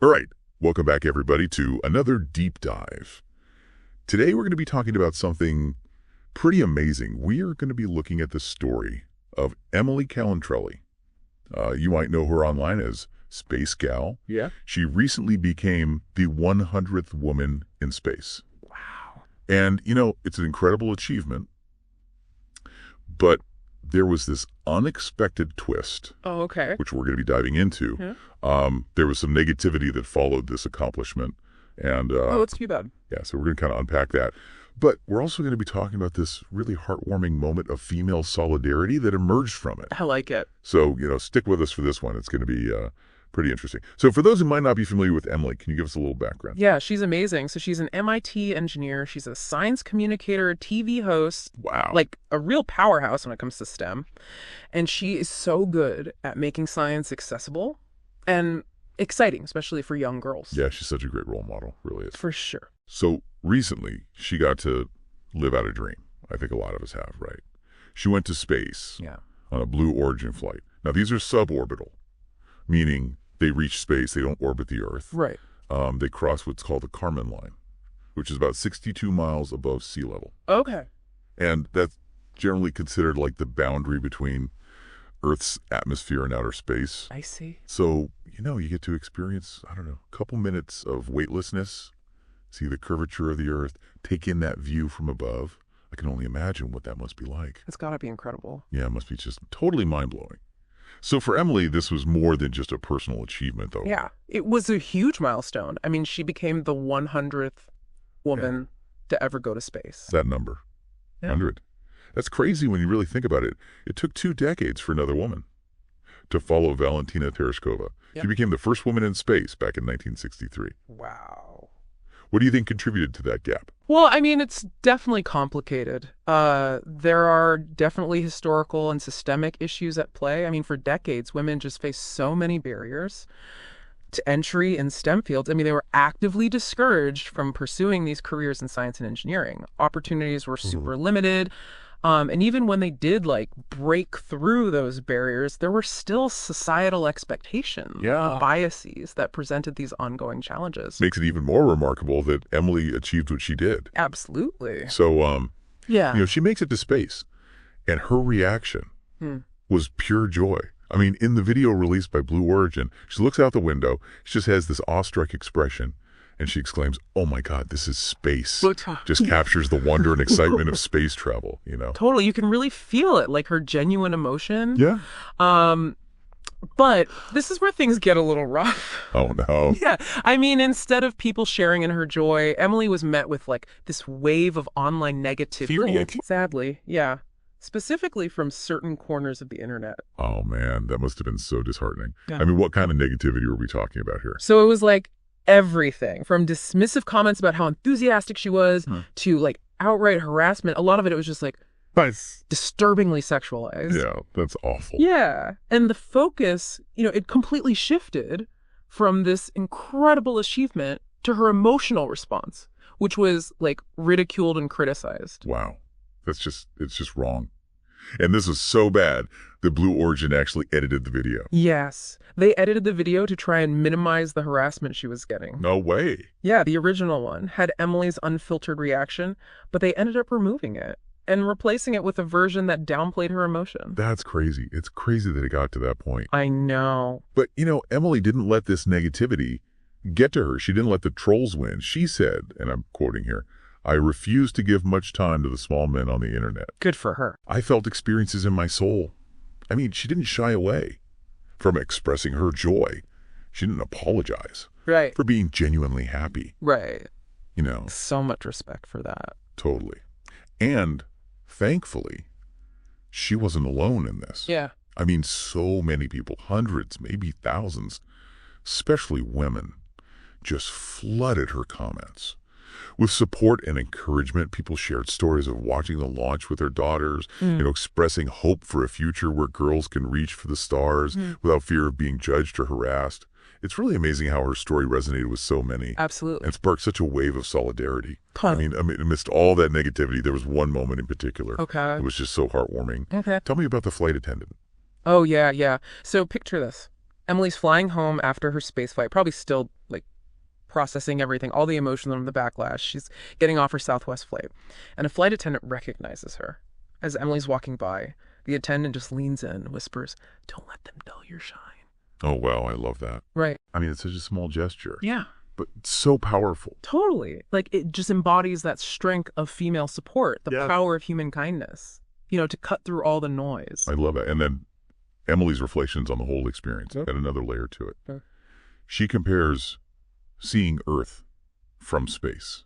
All right, welcome back everybody to another deep dive. Today we're going to be talking about something pretty amazing. We are going to be looking at the story of Emily Calandrelli. You might know her online as Space Gal. Yeah. She recently became the 100th woman in space. Wow. And, it's an incredible achievement. But there was this unexpected twist. Oh, okay. Which we're going to be diving into. Yeah. There was some negativity that followed this accomplishment. And that's too bad. yeah, so we're going to kind of unpack that. But we're also going to be talking about this really heartwarming moment of female solidarity that emerged from it. I like it. So, stick with us for this one. It's going to be pretty interesting. So for those who might not be familiar with Emily, can you give us a little background? Yeah, she's amazing. So she's an MIT engineer. She's a science communicator, TV host. Wow. Like a real powerhouse when it comes to STEM. And she is so good at making science accessible and exciting, especially for young girls. Yeah, she's such a great role model, really is. For sure. So recently, she got to live out a dream. I think a lot of us have, right? She went to space on a Blue Origin flight. Now, these are suborbital, meaning they reach space, they don't orbit the Earth. Right. They cross what's called the Kármán line, which is about 62 miles above sea level. Okay. And that's generally considered like the boundary between Earth's atmosphere and outer space. I see. So, you get to experience, a couple minutes of weightlessness, see the curvature of the Earth, take in that view from above. I can only imagine what that must be like. It's got to be incredible. Yeah, it must be just totally mind-blowing. So for Emily, this was more than just a personal achievement, though. Yeah, it was a huge milestone. I mean, she became the 100th woman to ever go to space. That number, 100. That's crazy when you really think about it. It took 2 decades for another woman to follow Valentina Tereshkova. Yep. She became the first woman in space back in 1963. Wow. What do you think contributed to that gap? Well, I mean, it's definitely complicated. There are definitely historical and systemic issues at play. I mean, for decades, women just faced so many barriers to entry in STEM fields. I mean, they were actively discouraged from pursuing these careers in science and engineering. Opportunities were super limited. And even when they did break through those barriers, there were still societal expectations, biases that presented these ongoing challenges. Makes it even more remarkable that Emily achieved what she did. Absolutely. So, she makes it to space, and her reaction was pure joy. I mean, in the video released by Blue Origin, she looks out the window, she just has this awestruck expression, and she exclaims, "Oh my God, this is space." Just captures the wonder and excitement of space travel, Totally. You can really feel it, like her genuine emotion. Yeah. But this is where things get a little rough. Oh, no. Yeah. I mean, instead of people sharing in her joy, Emily was met with this wave of online negativity. Sadly. Yeah. Specifically from certain corners of the internet. Oh, man. That must have been so disheartening. Yeah. I mean, what kind of negativity were we talking about here? So it was everything from dismissive comments about how enthusiastic she was to outright harassment. A lot of it was just disturbingly sexualized. Yeah, that's awful. Yeah. And the focus, it completely shifted from this incredible achievement to her emotional response, which was ridiculed and criticized. Wow. It's just wrong. And this was so bad that Blue Origin actually edited the video. Yes. They edited the video to try and minimize the harassment she was getting. No way. Yeah, the original one had Emily's unfiltered reaction, but they ended up removing it and replacing it with a version that downplayed her emotion. That's crazy. It's crazy that it got to that point. I know. But, Emily didn't let this negativity get to her. She didn't let the trolls win. She said, and I'm quoting here, "I refuse to give much time to the small men on the internet." Good for her. I felt experiences in my soul. I mean, she didn't shy away from expressing her joy. She didn't apologize. Right. For being genuinely happy. Right. So much respect for that. Totally. And thankfully, she wasn't alone in this. Yeah. I mean, so many people, hundreds, maybe thousands, especially women, just flooded her comments. With support and encouragement, people shared stories of watching the launch with their daughters, expressing hope for a future where girls can reach for the stars without fear of being judged or harassed. It's really amazing how her story resonated with so many. Absolutely. And sparked such a wave of solidarity. I mean, amidst all that negativity, there was one moment in particular. Okay. It was just so heartwarming. Okay. Tell me about the flight attendant. Oh, yeah. So picture this. Emily's flying home after her spaceflight, probably still processing everything, all the emotion from the backlash. She's getting off her Southwest flight. And a flight attendant recognizes her. As Emily's walking by, the attendant just leans in and whispers, "Don't let them dull your shine." Oh, wow, I love that. Right. I mean, it's such a small gesture. Yeah. But so powerful. Totally. Like, it just embodies that strength of female support, the power of human kindness, to cut through all the noise. I love it. And then Emily's reflections on the whole experience add another layer to it. Sure. She compares seeing Earth from space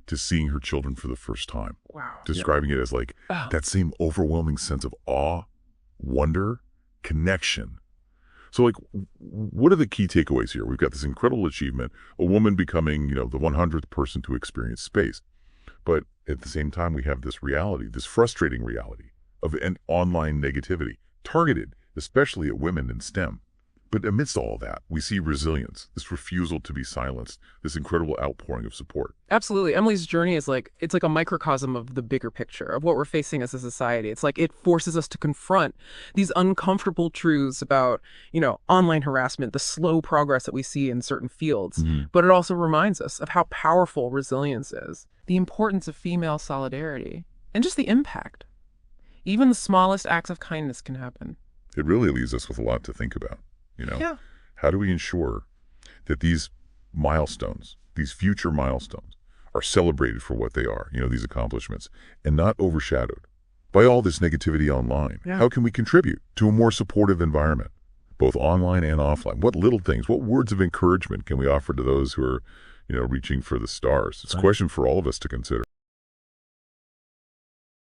to seeing her children for the first time. Wow. Describing it as like that same overwhelming sense of awe, wonder, connection. So, like, what are the key takeaways here? We've got this incredible achievement, a woman becoming, the 100th person to experience space. But at the same time, we have this reality, this frustrating reality of an online negativity, targeted especially at women in STEM. But amidst all that, we see resilience, this refusal to be silenced, this incredible outpouring of support. Absolutely. Emily's journey is it's like a microcosm of the bigger picture of what we're facing as a society. It's like it forces us to confront these uncomfortable truths about, online harassment, the slow progress that we see in certain fields. But it also reminds us of how powerful resilience is, the importance of female solidarity, and just the impact. Even the smallest acts of kindness can happen. It really leaves us with a lot to think about. How do we ensure that these milestones, these future milestones, are celebrated for what they are, these accomplishments, and not overshadowed by all this negativity online? Yeah. How can we contribute to a more supportive environment, both online and offline? What little things, what words of encouragement can we offer to those who are, reaching for the stars? It's a question for all of us to consider.